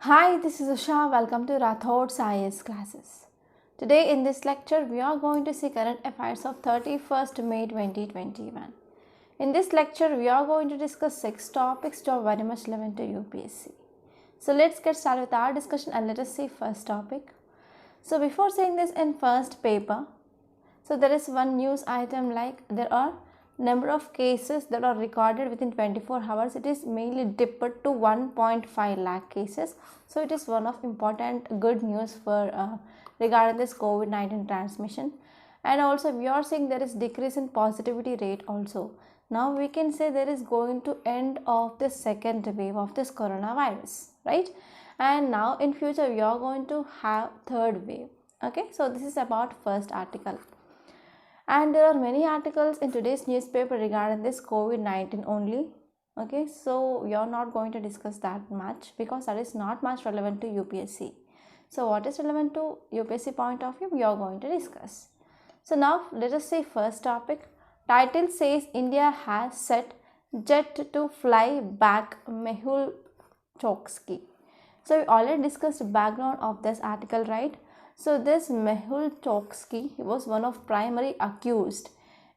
Hi, this is Usha. Welcome to Rathod Science classes. Today in this lecture, we are going to see current affairs of 31st May 2021. In this lecture, we are going to discuss 6 topics that are very much relevant to UPSC. So let's get started with our discussion and let us see first topic. So before saying this in first paper, so there is one news item like there are number of cases that are recorded within 24 hours. It is mainly dipped to 1.5 lakh cases. So it is one of important good news for regarding this COVID-19 transmission. And also we are seeing there is decrease in positivity rate also. Now we can say there is going to end of the second wave of this coronavirus, right? And now in future we are going to have third wave. Okay, so this is about first article. And there are many articles in today's newspaper regarding this COVID-19 only. Okay, so we are not going to discuss that much because that is not much relevant to UPSC. So what is relevant to UPSC point of view, we are going to discuss. So now let us say first topic. Title says India has set jet to fly back Mehul Choksky. So we already discussed background of this article, right? So this Mehul Choksky was one of primary accused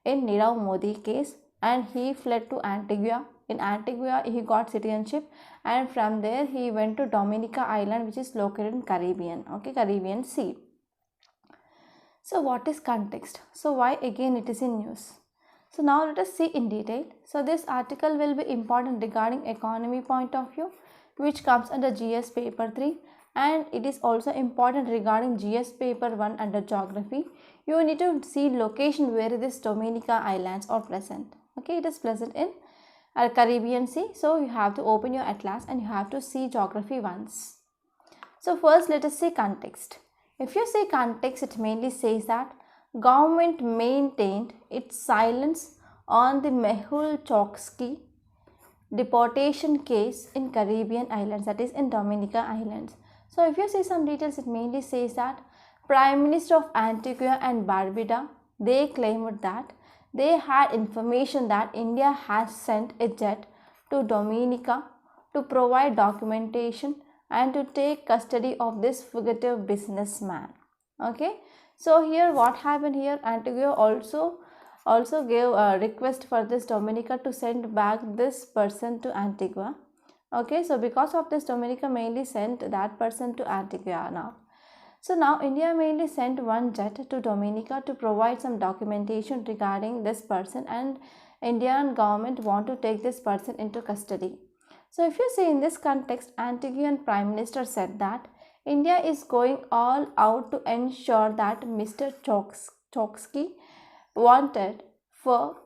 in Nirav Modi case and he fled to Antigua. In Antigua he got citizenship and from there he went to Dominica Island, which is located in Caribbean Sea. So what is context? So why again it is in news? So now let us see in detail. So this article will be important regarding economy point of view, which comes under GS paper 3, and it is also important regarding GS paper 1 under geography. You need to see location where this Dominica Islands are present. Okay, it is present in Caribbean Sea. So you have to open your atlas and you have to see geography once. So first let us see context. If you say context, it mainly says that government maintained its silence on the Mehul Choksky deportation case in Caribbean islands, that is in Dominica Islands. So if you see some details, it mainly says that Prime Minister of Antigua and Barbuda, they claimed that they had information that India has sent a jet to Dominica to provide documentation and to take custody of this fugitive businessman. Okay, so here what happened here, Antigua also gave a request for this Dominica to send back this person to Antigua. Okay, so because of this, Dominica mainly sent that person to Antigua now. So now India mainly sent one jet to Dominica to provide some documentation regarding this person, and Indian government want to take this person into custody. So if you see in this context, Antiguan Prime Minister said that India is going all out to ensure that Mr. Choksky wanted for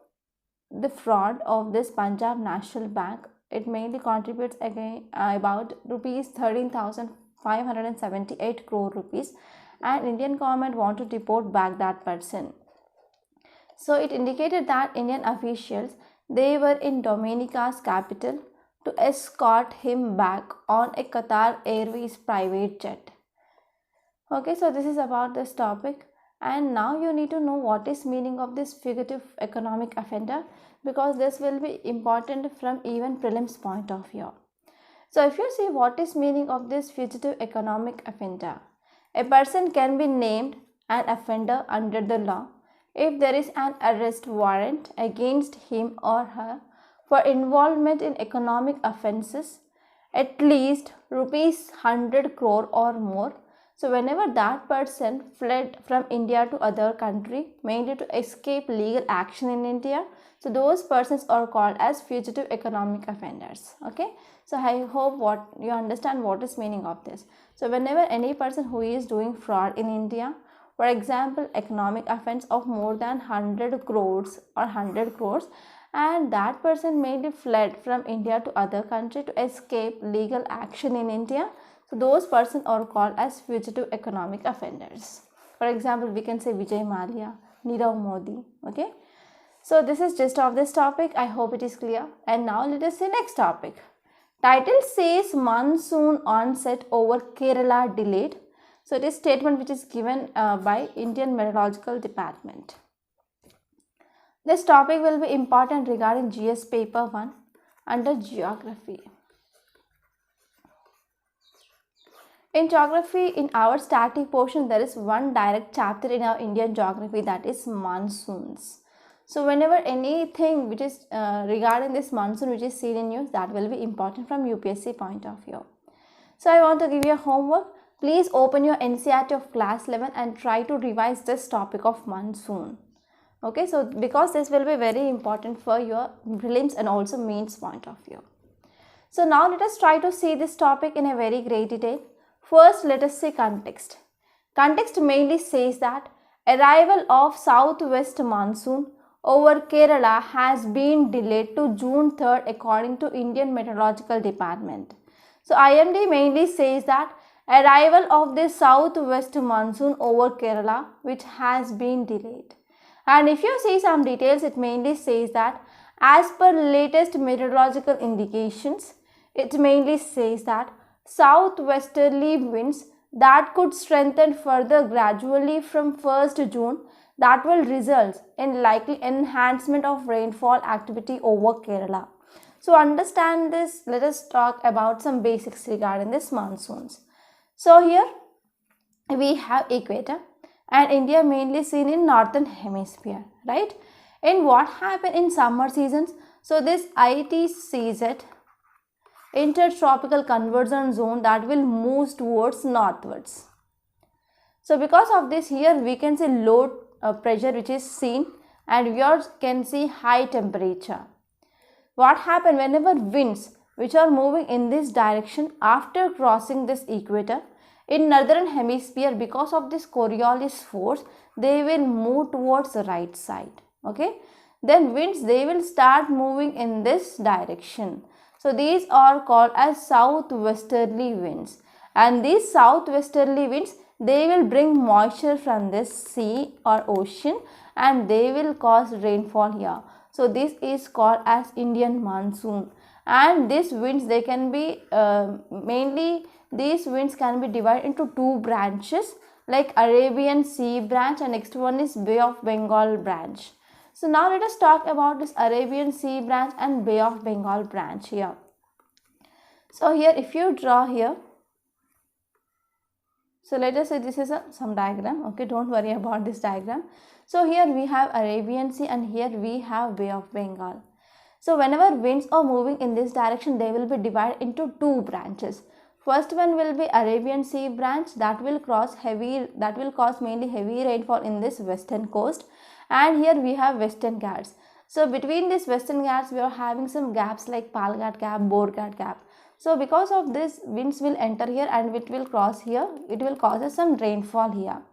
the fraud of this Punjab National Bank. It mainly contributes again about rupees 13,578 crore rupees, and Indian government want to deport back that person. So it indicated that Indian officials, they were in Dominica's capital to escort him back on a Qatar Airways private jet. Okay, so this is about this topic, and now you need to know what is meaning of this fugitive economic offender, because this will be important from even prelims point of view. So if you see what is meaning of this fugitive economic offender, a person can be named an offender under the law if there is an arrest warrant against him or her for involvement in economic offences at least rupees 100 crore or more. So whenever that person fled from India to other country, mainly to escape legal action in India, so those persons are called as fugitive economic offenders. Okay, so I hope what you understand what is meaning of this. So whenever any person who is doing fraud in India, for example economic offense of more than 100 crores or 100 crores, and that person mainly fled from India to other country to escape legal action in India, so those persons are called as fugitive economic offenders. For example, we can say Vijay Mallya, Nirav Modi. Okay, so this is gist of this topic. I hope it is clear. And now let us see next topic. Title says monsoon onset over Kerala delayed. So it is statement which is given by Indian Meteorological Department. This topic will be important regarding GS paper 1 under geography. In geography, in our static portion, there is one direct chapter in our Indian geography, that is monsoons. So whenever anything which is regarding this monsoon which is seen in news, that will be important from UPSC point of view. So I want to give you a homework. Please open your NCERT of class 11 and try to revise this topic of monsoon. Okay, so because this will be very important for your prelims and also mains point of view. So now let us try to see this topic in a very great detail. First, let us see context. Context mainly says that arrival of southwest monsoon over Kerala has been delayed to June 3rd according to Indian Meteorological Department. So IMD mainly says that arrival of the southwest monsoon over Kerala which has been delayed. And if you see some details, it mainly says that as per latest meteorological indications, it mainly says that southwesterly winds that could strengthen further gradually from 1st June that will result in likely enhancement of rainfall activity over Kerala. So understand this, let us talk about some basics regarding this monsoons. So here we have equator and India mainly seen in northern hemisphere, right? And what happened in summer seasons? So this ITCZ, intertropical convergence zone, that will move towards northwards. So because of this, here we can see low pressure which is seen, and we can see high temperature. What happened whenever winds which are moving in this direction after crossing this equator in northern hemisphere, because of this Coriolis force, they will move towards the right side. Okay, then winds, they will start moving in this direction. So these are called as southwesterly winds, and these southwesterly winds, they will bring moisture from this sea or ocean and they will cause rainfall here. So this is called as Indian monsoon, and these winds, they can be mainly these winds can be divided into two branches, like Arabian Sea branch and next one is Bay of Bengal branch. So now let us talk about this Arabian Sea branch and Bay of Bengal branch here. So here if you draw here, so let us say this is some diagram, okay, don't worry about this diagram. So here we have Arabian Sea and here we have Bay of Bengal. So whenever winds are moving in this direction, they will be divided into two branches. First one will be Arabian Sea branch, that will cause mainly heavy rainfall in this western coast, and here we have Western Ghats. So between this Western Ghats, we are having some gaps like Palghat Gap, Borghat Gap. So because of this, winds will enter here and it will cross here, it will cause some rainfall here.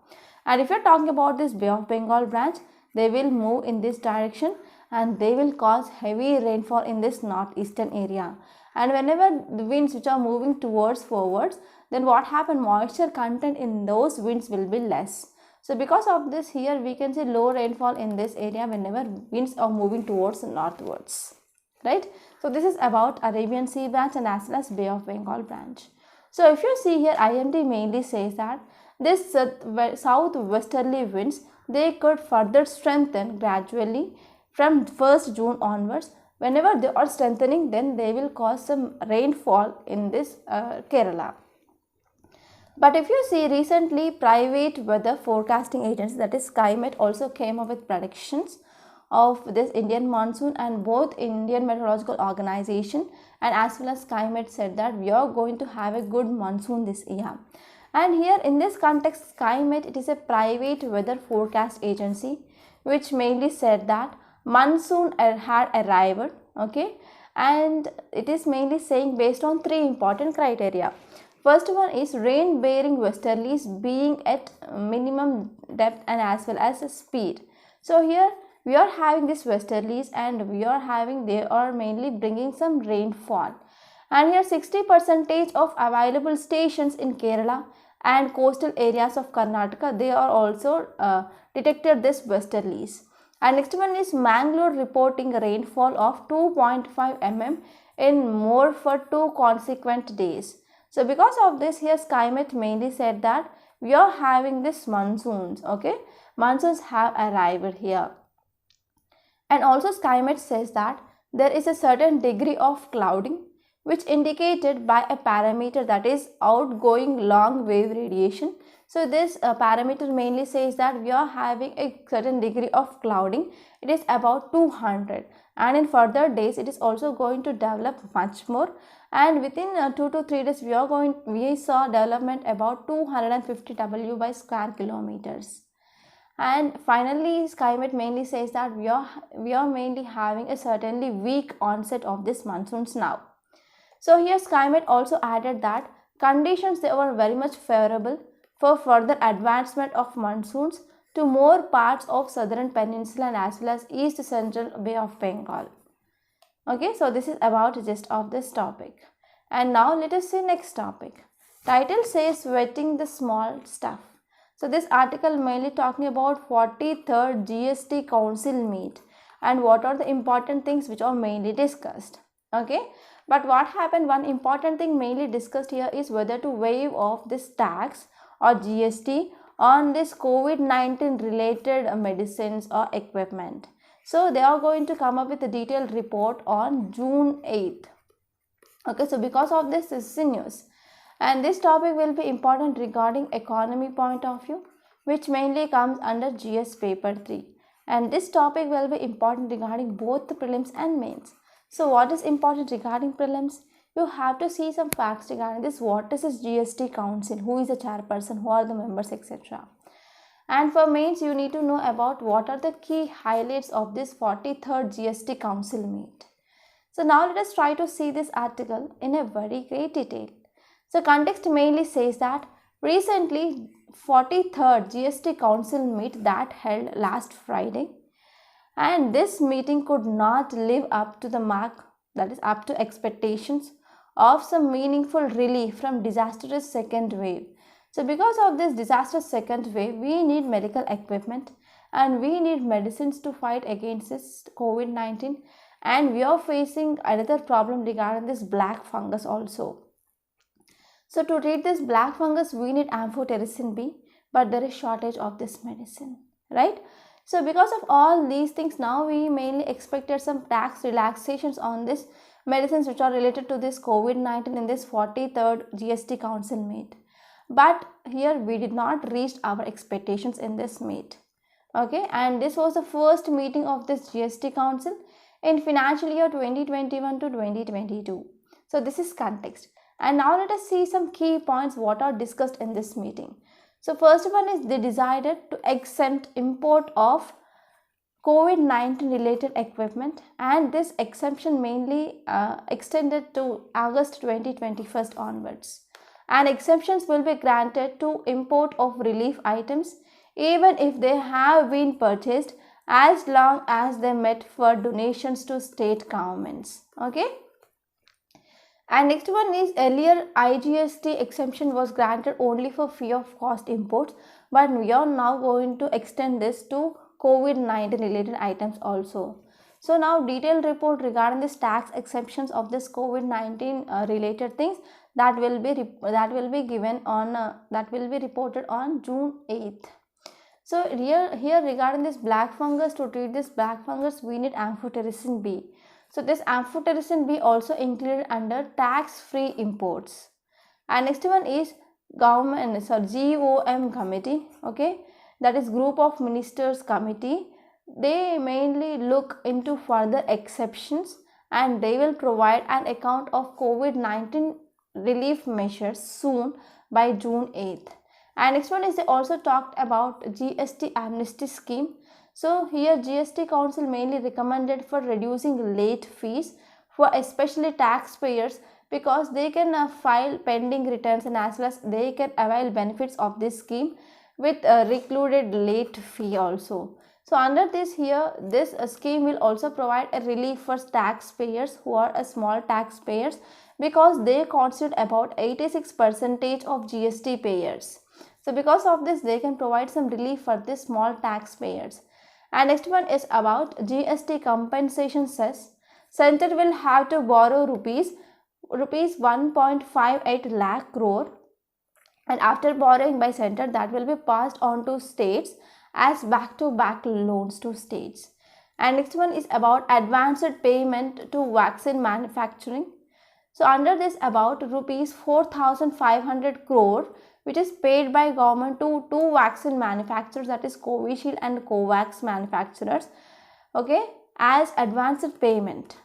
And if you are talking about this Bay of Bengal branch, they will move in this direction and they will cause heavy rainfall in this northeastern area. And whenever the winds which are moving towards forwards, then what happen, moisture content in those winds will be less. So because of this, here we can see low rainfall in this area whenever winds are moving towards northwards, right? So this is about Arabian Sea branch and as well as Bay of Bengal branch. So if you see here, IMD mainly says that this southwesterly winds, they could further strengthen gradually from 1st June onwards. Whenever they are strengthening, then they will cause some rainfall in this Kerala. But if you see, recently private weather forecasting agencies, that is SkyMet, also came up with predictions of this Indian monsoon, and both Indian Meteorological Organization and as well as SkyMet said that we are going to have a good monsoon this year. And here in this context, SkyMet, it is a private weather forecast agency which mainly said that monsoon had arrived, okay, and it is mainly saying based on three important criteria. First one is rain bearing westerlies being at minimum depth and as well as speed. So here we are having this westerlies and we are having, they are mainly bringing some rainfall. And here 60% of available stations in Kerala and coastal areas of Karnataka, they are also detected this westerlies. And next one is Mangalore reporting rainfall of 2.5 mm in more for 2 consequent days. So because of this, here SkyMet mainly said that we are having this monsoons, okay, monsoons have arrived here. And also SkyMet says that there is a certain degree of clouding which indicated by a parameter that is outgoing long wave radiation. So this parameter mainly says that we are having a certain degree of clouding. It is about 200, and in further days it is also going to develop much more, and within 2 to 3 days we saw development about 250 W by square kilometers. And finally, SkyMet mainly says that we are mainly having a certainly weak onset of this monsoons now. So here SkyMet also added that conditions they were very much favorable for further advancement of monsoons to more parts of southern peninsula and as well as east central Bay of Bengal. Okay, so this is about the gist of this topic. And now let us see next topic. Title says wetting the small stuff. So this article mainly talking about 43rd GST Council meet and what are the important things which are mainly discussed. Okay, but what happened, one important thing mainly discussed here is whether to waive off this tax or GST on this COVID-19 related medicines or equipment. So they are going to come up with a detailed report on June 8th. Okay, so because of this is in news. And this topic will be important regarding economy point of view, which mainly comes under GS paper 3. And this topic will be important regarding both the prelims and mains. So what is important regarding prelims? You have to see some facts regarding this. What is this GST council? Who is the chairperson? Who are the members, etc. And for mains, you need to know about what are the key highlights of this 43rd GST council meet. So now let us try to see this article in a very great detail. So context mainly says that recently 43rd GST Council meet that held last Friday, and this meeting could not live up to the mark, that is up to expectations of some meaningful relief from disastrous second wave. So because of this disastrous second wave, we need medical equipment and we need medicines to fight against this COVID-19, and we are facing another problem regarding this black fungus also. So to treat this black fungus, we need amphotericin B, but there is shortage of this medicine, right? So because of all these things, now we mainly expected some tax relaxations on this medicines which are related to this COVID-19 in this 43rd GST Council meet. But here we did not reach our expectations in this meet. Okay, and this was the first meeting of this GST Council in financial year 2021 to 2022. So this is context. And now let us see some key points what are discussed in this meeting. So first one is they decided to exempt import of COVID-19 related equipment, and this exemption mainly extended to August 2021 onwards. And exemptions will be granted to import of relief items even if they have been purchased as long as they met for donations to state governments. Okay. And next one is earlier IGST exemption was granted only for free of cost imports, but we are now going to extend this to COVID-19 related items also. So now detailed report regarding this tax exemptions of this COVID-19 related things that will be given on that will be reported on June 8th. So here regarding this black fungus, to treat this black fungus we need amphotericin B. So this amphotericin B also included under tax-free imports. And next one is GOM committee. Okay, that is Group of Ministers Committee. They mainly look into further exceptions and they will provide an account of COVID-19 relief measures soon by June 8th. And next one is they also talked about GST amnesty scheme. So here GST Council mainly recommended for reducing late fees for especially taxpayers, because they can file pending returns and as well as they can avail benefits of this scheme with a recluded late fee also. So under this here, this scheme will also provide a relief for taxpayers who are a small taxpayers, because they constitute about 86% of GST payers. So because of this, they can provide some relief for the small taxpayers. And next one is about GST compensation cess. Center will have to borrow rupees 1.58 lakh crore, and after borrowing by center, that will be passed on to states as back-to-back loans to states. And next one is about advanced payment to vaccine manufacturing. So under this, about rupees 4,500 crore which is paid by government to two vaccine manufacturers, that is Covishield and Covax manufacturers, okay, as advanced payment.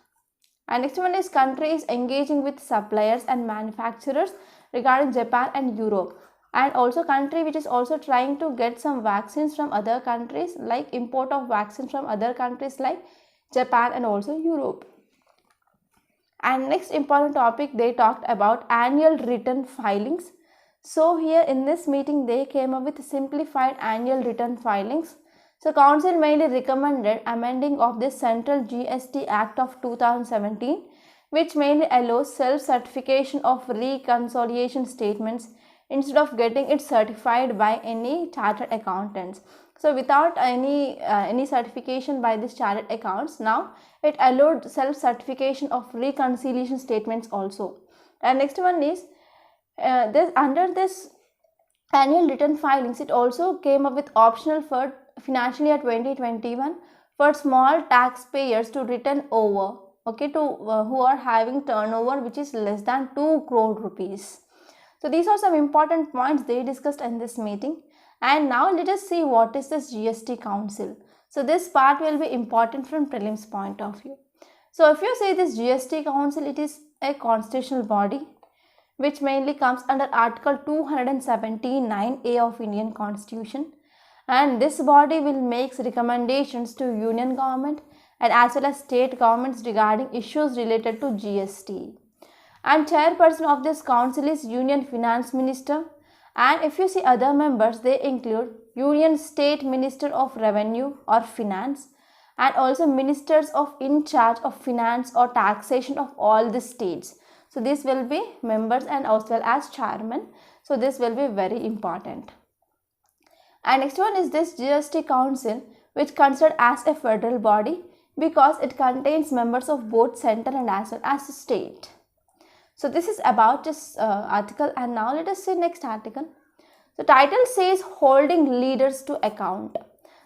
And next one is country is engaging with suppliers and manufacturers regarding Japan and Europe, and also country which is also trying to get some vaccines from other countries, like import of vaccines from other countries like Japan and also Europe. And next important topic, they talked about annual return filings. So here in this meeting they came up with simplified annual return filings. So council mainly recommended amending of this Central GST Act of 2017, which mainly allows self-certification of reconciliation statements instead of getting it certified by any chartered accountants. So without any certification by this chartered accounts, now it allowed self-certification of reconciliation statements also. And next one is under this annual return filings, it also came up with optional for financial year 2021 for small taxpayers to return over, okay, to who are having turnover which is less than 2 crore rupees. So these are some important points they discussed in this meeting. And now let us see what is this GST Council. So this part will be important from prelims point of view. So if you say this GST Council, it is a constitutional body which mainly comes under Article 279A of Indian Constitution, and this body will make recommendations to union government and as well as state governments regarding issues related to GST. And chairperson of this council is Union Finance Minister, and if you see other members, they include Union State Minister of Revenue or Finance, and also ministers of in charge of finance or taxation of all the states. So this will be members and as well as chairman. So this will be very important. And next one is this GST Council, which considered as a federal body because it contains members of both central and as well as state. So this is about this article, and now let us see next article. The title says holding leaders to account.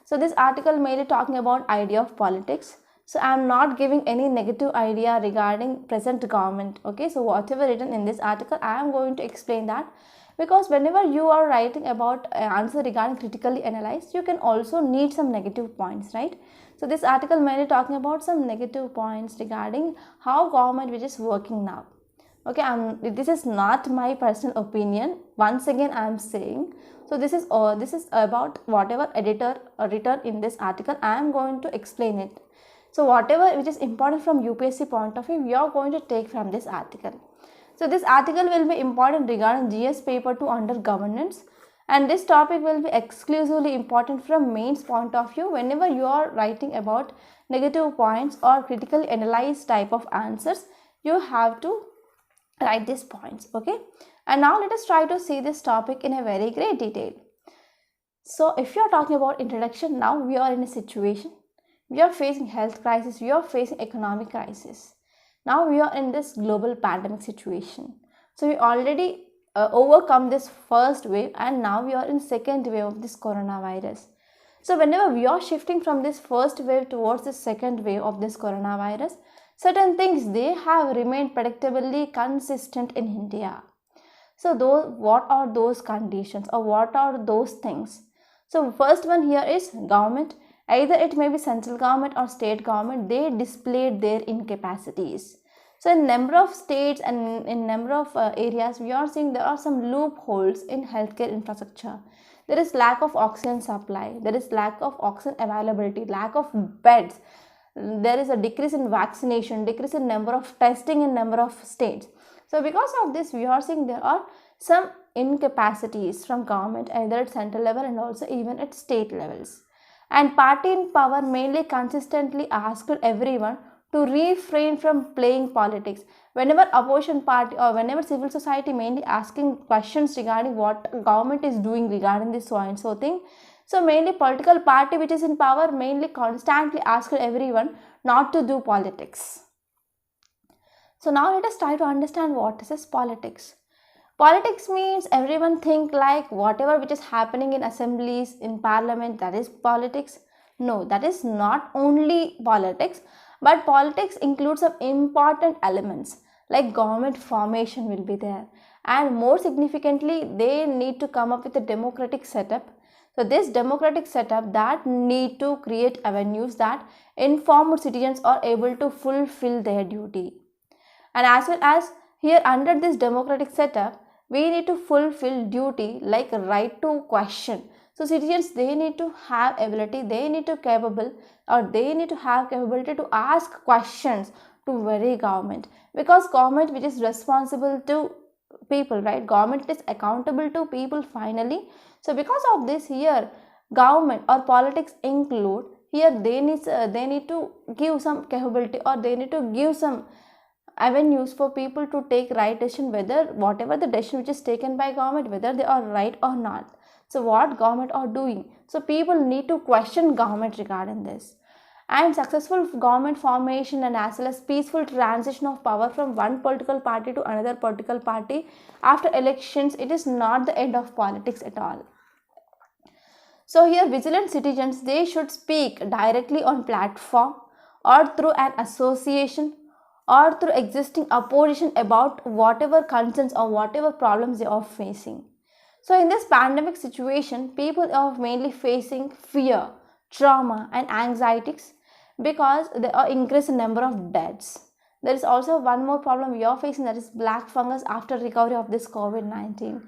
So this article mainly talking about idea of politics. So I am not giving any negative idea regarding present government. Okay, so whatever written in this article, I am going to explain that, because whenever you are writing about answer regarding critically analyzed, you can also need some negative points, right? So this article mainly talking about some negative points regarding how government which is working now. Okay, this is not my personal opinion. Once again, I am saying. So this is about whatever editor written in this article. I am going to explain it. So whatever which is important from UPSC point of view, we are going to take from this article. So this article will be important regarding GS paper 2 under governance, and this topic will be exclusively important from mains point of view. Whenever you are writing about negative points or critically analyzed type of answers, you have to write these points. Okay, and now let us try to see this topic in a very great detail. So if you are talking about introduction, now we are in a situation, we are facing health crisis, we are facing economic crisis. Now we are in this global pandemic situation. So we already overcome this first wave, and now we are in second wave of this coronavirus. So whenever we are shifting from this first wave towards the second wave of this coronavirus, certain things they have remained predictably consistent in India. So what are those conditions, or what are those things? So first one here is government. Either it may be central government or state government, they displayed their incapacities. So in number of states and in number of areas, we are seeing there are some loopholes in healthcare infrastructure. There is lack of oxygen supply, there is lack of oxygen availability, lack of beds, there is a decrease in vaccination, decrease in number of testing in number of states. So because of this, we are seeing there are some incapacities from government, either at central level and also even at state levels. And party in power mainly consistently asked everyone to refrain from playing politics. Whenever opposition party or whenever civil society mainly asking questions regarding what government is doing regarding this so and so thing, so mainly political party which is in power mainly constantly asked everyone not to do politics. So now let us try to understand what is this politics. Politics means everyone think like whatever which is happening in assemblies, in parliament, that is politics. No, that is not only politics, but politics includes some important elements like government formation will be there, and more significantly they need to come up with a democratic setup. So this democratic setup that need to create avenues that informed citizens are able to fulfill their duty. And as well as here under this democratic setup, we need to fulfill duty like right to question. So citizens, they need to have ability, they need to capable, or they need to have capability to ask questions to very government, because government which is responsible to people, right? Government is accountable to people finally. So because of this, here government or politics include, here they need to give some capability, or they need to give some avenues for people to take right decision, whether whatever the decision which is taken by government, whether they are right or not. So what government are doing, so people need to question government regarding this. And successful government formation and as well as peaceful transition of power from one political party to another political party after elections, it is not the end of politics at all. So here vigilant citizens, they should speak directly on platform or through an association or through existing opposition about whatever concerns or whatever problems they are facing. So in this pandemic situation, people are mainly facing fear, trauma and anxieties because there are increased number of deaths. There is also one more problem we are facing, that is black fungus after recovery of this COVID-19.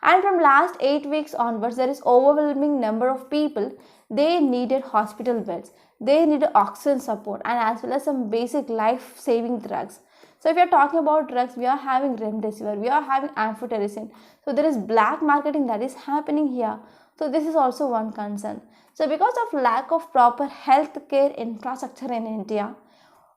And from last 8 weeks onwards, there is overwhelming number of people, they needed hospital beds, they needed oxygen support and as well as some basic life-saving drugs. So if you are talking about drugs, we are having remdesivir, we are having amphotericin. So there is black marketing that is happening here. So this is also one concern. So because of lack of proper healthcare infrastructure in India,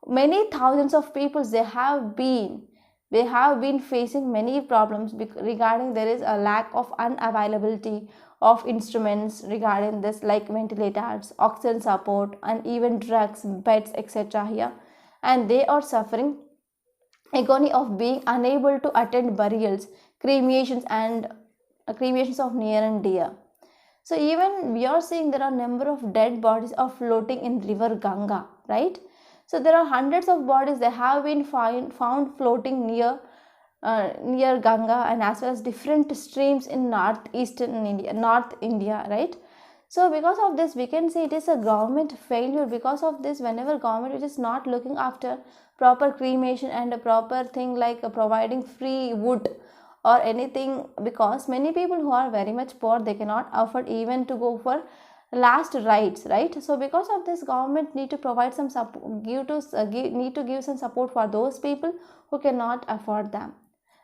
many thousands of people they have been facing many problems regarding there is a lack of unavailability of instruments regarding this, like ventilators, oxygen support and even drugs, beds, etc. here, and they are suffering agony of being unable to attend burials, cremations and cremations of near and dear. So even we are seeing there are number of dead bodies are floating in river Ganga, right? So there are hundreds of bodies that have been found floating near Ganga and as well as different streams in North India, right? So because of this, we can say it is a government failure. Because of this, whenever government which is not looking after proper cremation and a proper thing like providing free wood or anything, because many people who are very much poor, they cannot afford even to go for last rites, right? So because of this, government need to provide some support, need to give some support for those people who cannot afford them,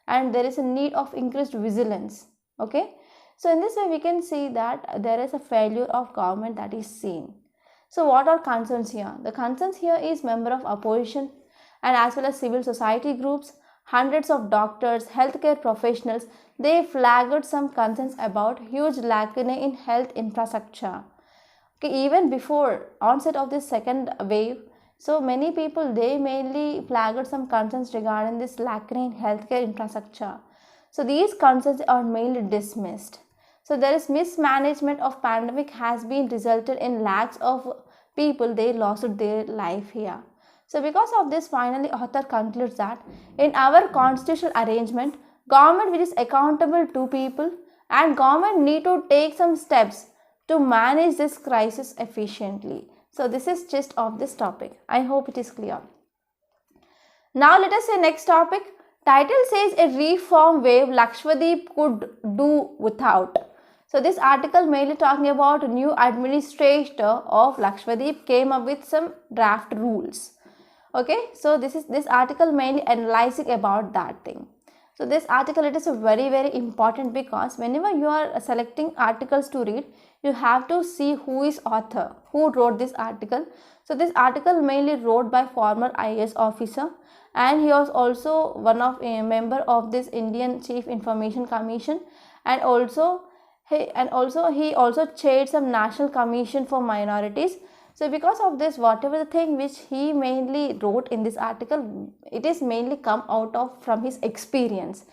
and there is a need of increased vigilance. Okay, so in this way we can see that there is a failure of government that is seen. So what are concerns here? The concerns here is member of opposition and as well as civil society groups, hundreds of doctors, healthcare professionals, they flagged some concerns about huge lacunae in health infrastructure. Okay, even before onset of this second wave, so many people they mainly flagged some concerns regarding this lacunae in healthcare infrastructure. So these concerns are mainly dismissed. So there is mismanagement of pandemic has been resulted in lakhs of people they lost their life here. So because of this, finally author concludes that in our constitutional arrangement, government which is accountable to people and government need to take some steps to manage this crisis efficiently. So this is gist of this topic. I hope it is clear. Now let us say next topic. Title says a reform wave Lakshadweep could do without. So this article mainly talking about new administrator of Lakshadweep came up with some draft rules. Okay, so this article mainly analyzing about that thing. So this article, it is very important, because whenever you are selecting articles to read, you have to see who is author, who wrote this article. So this article mainly wrote by former IAS officer, and he was also one of a member of this Indian Chief Information Commission, and he also chaired some National Commission for Minorities. So because of this, whatever the thing which he mainly wrote in this article, it is mainly come out of from his experience.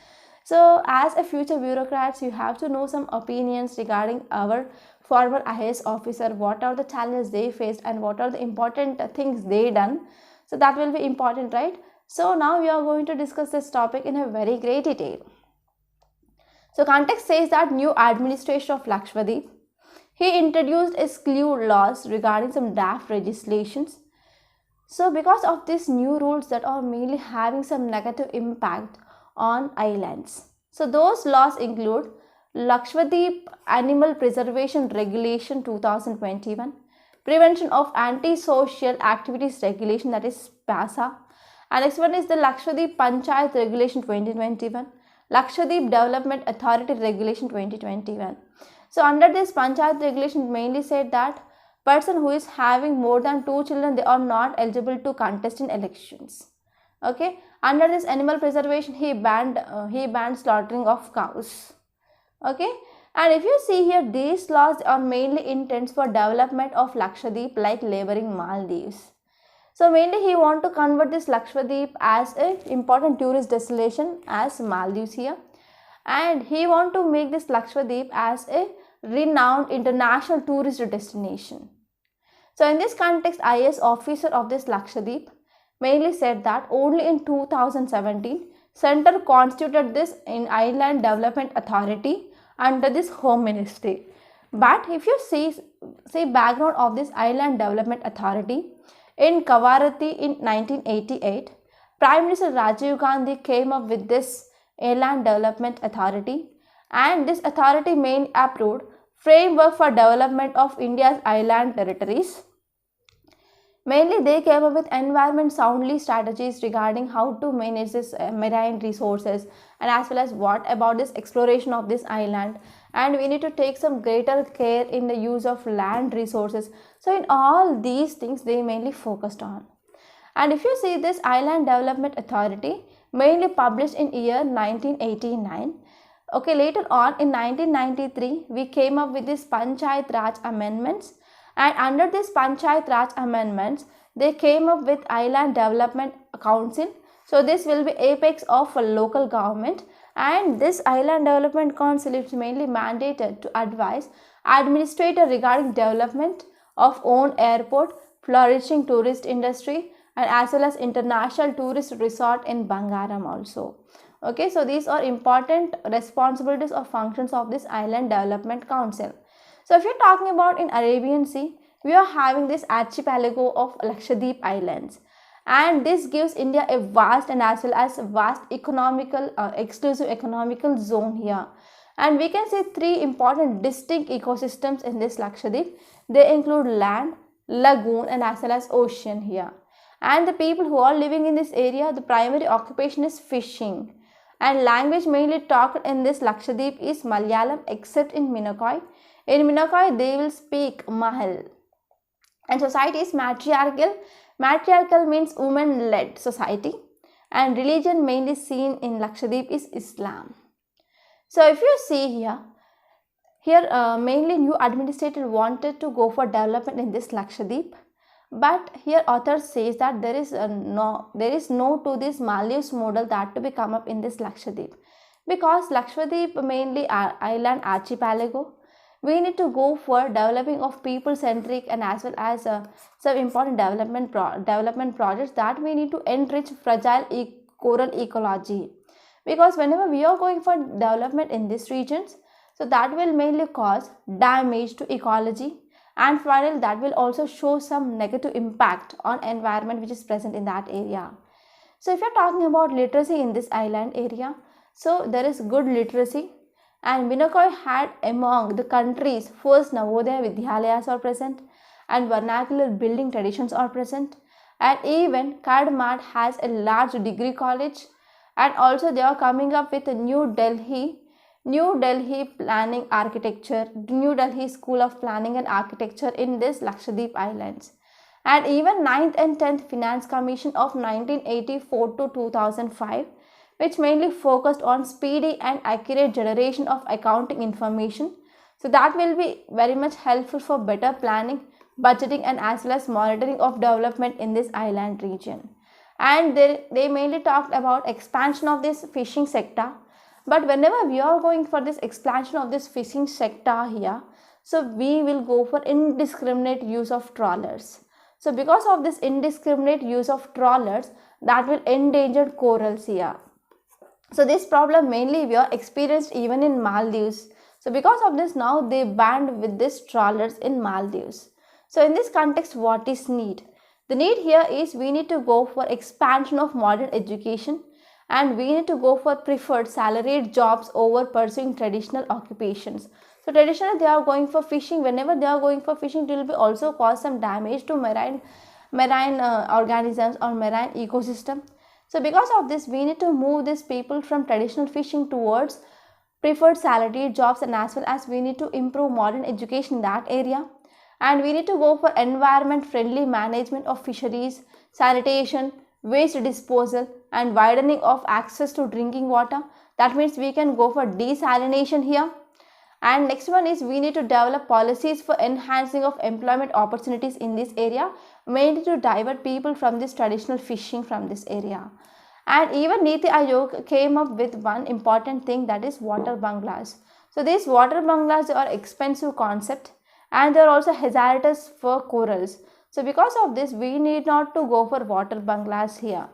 So as a future bureaucrats, you have to know some opinions regarding our former IAS officer, what are the challenges they faced and what are the important things they done. So that will be important, right? So now we are going to discuss this topic in a very great detail. So context says that new administration of Lakshadweep, he introduced a slew laws regarding some draft legislations. So because of these new rules that are mainly having some negative impact on islands. So those laws include Lakshadweep Animal Preservation Regulation 2021, Prevention of Antisocial Activities Regulation, that is PASA, and next one is the Lakshadweep Panchayat Regulation 2021, Lakshadweep Development Authority Regulation 2021. So under this Panchayat regulation mainly said that person who is having more than 2 children, they are not eligible to contest in elections. Okay, under this animal preservation, he banned slaughtering of cows. Okay, and if you see here, these laws are mainly intents for development of Lakshadweep like neighboring Maldives. So mainly he want to convert this Lakshadweep as a important tourist destination as Maldives here, and he want to make this Lakshadweep as a renowned international tourist destination. So in this context, IAS officer of this Lakshadweep mainly said that only in 2017, Center constituted this in Island Development Authority under this Home Ministry. But if you see background of this Island Development Authority, in Kavaratti in 1988, Prime Minister Rajiv Gandhi came up with this Island Development Authority, and this authority mainly approved framework for development of India's island territories. Mainly they came up with environment soundly strategies regarding how to manage this marine resources, and as well as what about this exploration of this island, and we need to take some greater care in the use of land resources. So in all these things they mainly focused on. And if you see this Island Development Authority mainly published in year 1989. Okay, later on in 1993 we came up with this Panchayat Raj amendments, and under this Panchayat Raj amendments they came up with Island Development Council. So this will be apex of a local government, and this Island Development Council is mainly mandated to advise administrator regarding development of own airport, flourishing tourist industry, and as well as international tourist resort in Bangaram also. Okay, so these are important responsibilities or functions of this Island Development Council. So if you're talking about in Arabian Sea, we are having this archipelago of Lakshadweep Islands, and this gives India a vast and as well as vast economical exclusive economical zone here. And we can see three important distinct ecosystems in this Lakshadweep. They include land, lagoon, and as well as ocean here. And the people who are living in this area, the primary occupation is fishing. And language mainly talked in this Lakshadweep is Malayalam except in Minokai. In Minokai they will speak Mahal. And society is matriarchal. Matriarchal means women-led society, and religion mainly seen in Lakshadweep is Islam. So if you see here mainly new administrator wanted to go for development in this Lakshadweep, but here author says that there is no to this Maldives model that to be come up in this Lakshadweep, because Lakshadweep mainly island archipelago. We need to go for developing of people-centric and as well as some important development projects that we need to enrich fragile coral ecology. Because whenever we are going for development in these regions, so that will mainly cause damage to ecology, and finally that will also show some negative impact on environment which is present in that area. So if you're talking about literacy in this island area, so there is good literacy. And Minokai had among the country's first Navodaya Vidyalayas are present, and vernacular building traditions are present, and even Kadmat has a large degree college, and also they are coming up with a New Delhi Planning Architecture, New Delhi School of Planning and Architecture in this Lakshadweep Islands, and even 9th and 10th Finance Commission of 1984 to 2005. Which mainly focused on speedy and accurate generation of accounting information. So that will be very much helpful for better planning, budgeting, and as well as monitoring of development in this island region. And they mainly talked about expansion of this fishing sector. But whenever we are going for this expansion of this fishing sector here, so we will go for indiscriminate use of trawlers. So because of this indiscriminate use of trawlers, that will endanger corals here. So this problem mainly we are experienced even in Maldives. So because of this, now they banned with these trawlers in Maldives. So in this context, what is need? The need here is we need to go for expansion of modern education, and we need to go for preferred salaried jobs over pursuing traditional occupations. So traditionally they are going for fishing. Whenever they are going for fishing, it will be also cause some damage to marine organisms or marine ecosystem. So because of this, we need to move these people from traditional fishing towards preferred salaried jobs, and as well as we need to improve modern education in that area, and we need to go for environment friendly management of fisheries, sanitation, waste disposal, and widening of access to drinking water. That means we can go for desalination here. And next one is we need to develop policies for enhancing of employment opportunities in this area, mainly to divert people from this traditional fishing from this area. And even Niti Aayog came up with one important thing, that is water bungalows. So these water bungalows are expensive concept, and they are also hazardous for corals. So because of this, we need not to go for water bungalows here.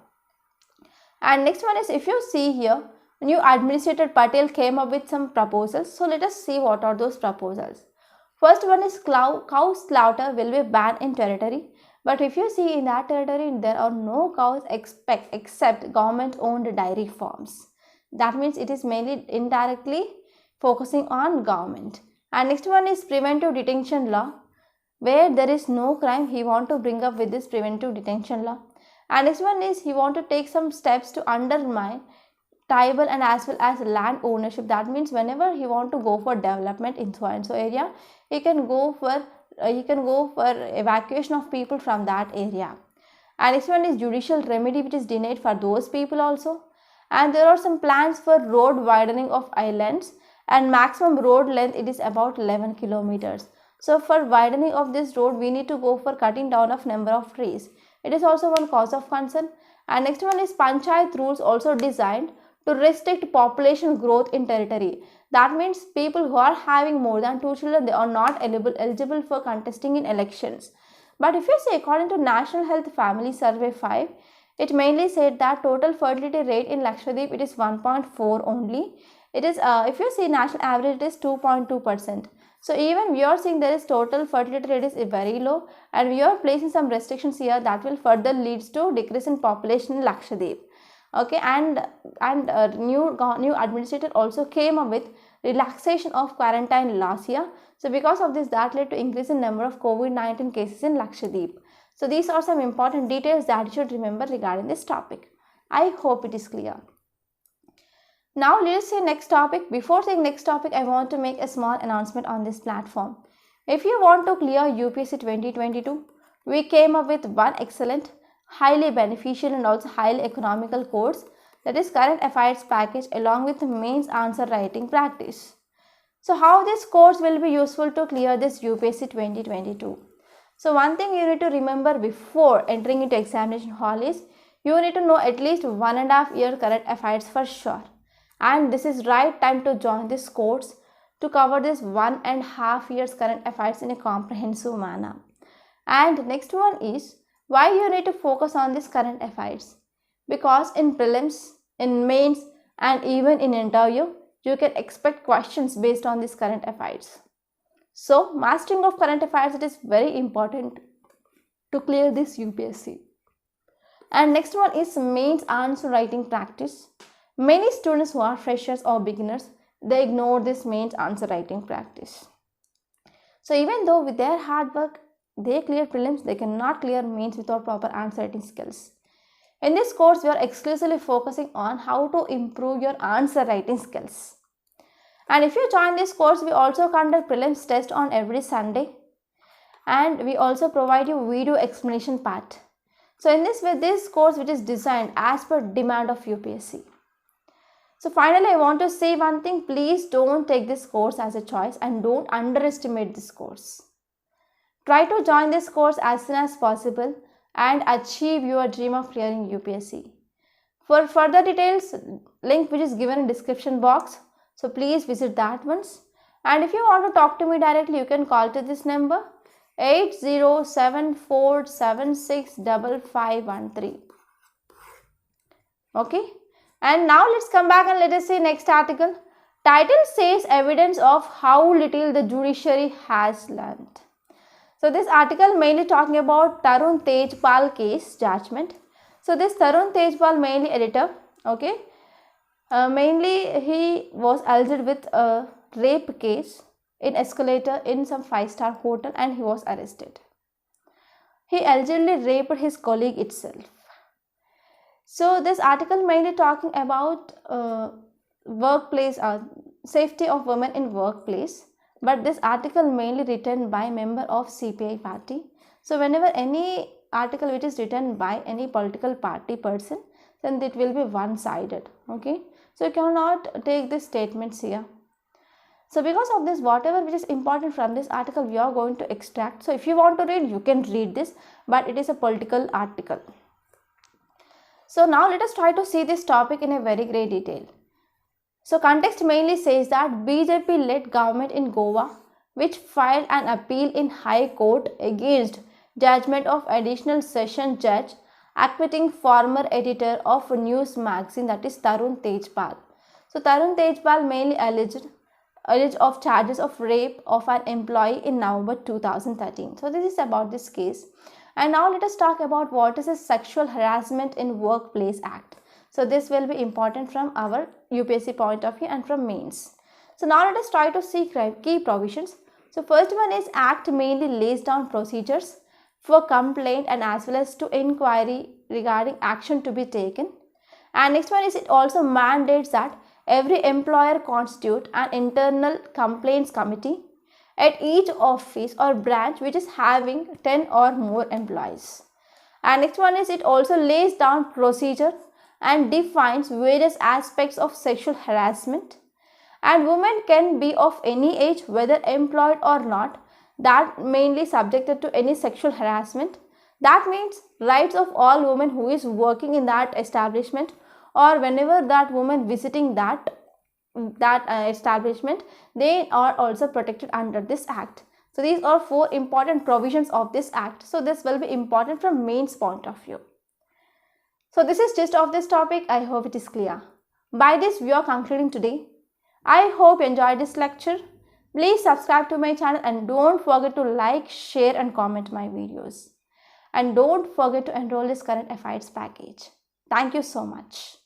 And next one is, if you see here, new Administrator Patel came up with some proposals. So let us see what are those proposals. First one is cow slaughter will be banned in territory. But if you see in that territory, there are no cows except government owned dairy farms. That means it is mainly indirectly focusing on government. And next one is preventive detention law. Where there is no crime, he want to bring up with this preventive detention law. And next one is he want to take some steps to undermine tribal and as well as land ownership. That means whenever he want to go for development in so and so area, he can go for evacuation of people from that area. And next one is judicial remedy which is denied for those people also. And there are some plans for road widening of islands, and maximum road length it is about 11 kilometers. So for widening of this road, we need to go for cutting down of number of trees. It is also one cause of concern. And next one is panchayat rules also designed to restrict population growth in territory. That means people who are having more than 2 children, they are not eligible for contesting in elections. But if you see, according to National Health Family Survey 5, it mainly said that total fertility rate in Lakshadweep, it is 1.4 only. It is, if you see national average, it is 2.2%. So even we are seeing there is total fertility rate is very low, and we are placing some restrictions here that will further leads to decrease in population in Lakshadweep. Okay, and new administrator also came up with relaxation of quarantine laws here. So because of this, that led to increase in number of COVID-19 cases in Lakshadweep. So these are some important details that you should remember regarding this topic. I hope it is clear. Now let us see next topic. Before saying next topic, I want to make a small announcement on this platform. If you want to clear UPSC 2022, we came up with one excellent, highly beneficial and also highly economical course, that is current affairs package along with mains answer writing practice. So how this course will be useful to clear this UPSC 2022? So one thing you need to remember before entering into examination hall is you need to know at least 1.5 year current affairs for sure. And this is right time to join this course to cover this 1.5 years current affairs in a comprehensive manner. And next one is why you need to focus on this current affairs. Because in prelims, in mains and even in interview, you can expect questions based on this current affairs. So mastering of current affairs, it is very important to clear this UPSC. And next one is mains answer writing practice. Many students who are freshers or beginners, they ignore this mains answer writing practice. So even though with their hard work, they clear prelims, they cannot clear mains without proper answer writing skills. In this course, we are exclusively focusing on how to improve your answer writing skills. And if you join this course, we also conduct prelims test on every Sunday. And we also provide you video explanation part. So in this way, this course which is designed as per demand of UPSC. So finally, I want to say one thing. Please don't take this course as a choice and don't underestimate this course. Try to join this course as soon as possible and achieve your dream of clearing UPSC. For further details, link which is given in description box. So please visit that once. And if you want to talk to me directly, you can call to this number 8074765513. Okay, and now let's come back and let us see next article. Title says evidence of how little the judiciary has learned. So this article mainly talking about Tarun Tejpal case judgment. So this Tarun Tejpal, mainly editor, okay, mainly he was alleged with a rape case in escalator in some 5-star hotel and he was arrested. He allegedly raped his colleague itself. So this article mainly talking about workplace safety of women in workplace, but this article mainly written by member of CPI party. So whenever any article which is written by any political party person, then it will be one-sided. Okay, so you cannot take these statements here. So because of this, whatever which is important from this article we are going to extract. So if you want to read, you can read this, but it is a political article. So now let us try to see this topic in a very great detail. So context mainly says that BJP-led government in Goa, which filed an appeal in High Court against judgment of additional session judge acquitting former editor of a news magazine, that is Tarun Tejpal. So Tarun Tejpal mainly alleged of charges of rape of an employee in November 2013. So this is about this case. And now let us talk about what is a Sexual Harassment in Workplace Act. So this will be important from our UPSC point of view and from mains. So now let us try to see key provisions. So first one is Act mainly lays down procedures for complaint and as well as to inquiry regarding action to be taken. And next one is it also mandates that every employer constitute an internal complaints committee at each office or branch which is having 10 or more employees. And next one is it also lays down procedure and defines various aspects of sexual harassment. And women can be of any age, whether employed or not, that mainly subjected to any sexual harassment. That means rights of all women who is working in that establishment, or whenever that woman visiting that establishment, they are also protected under this act. So these are 4 important provisions of this act. So this will be important from mains point of view. So this is gist of this topic. I hope it is clear. By this we are concluding today. I hope you enjoyed this lecture. Please subscribe to my channel and don't forget to like, share and comment my videos. And don't forget to enroll this current affairs package. Thank you so much.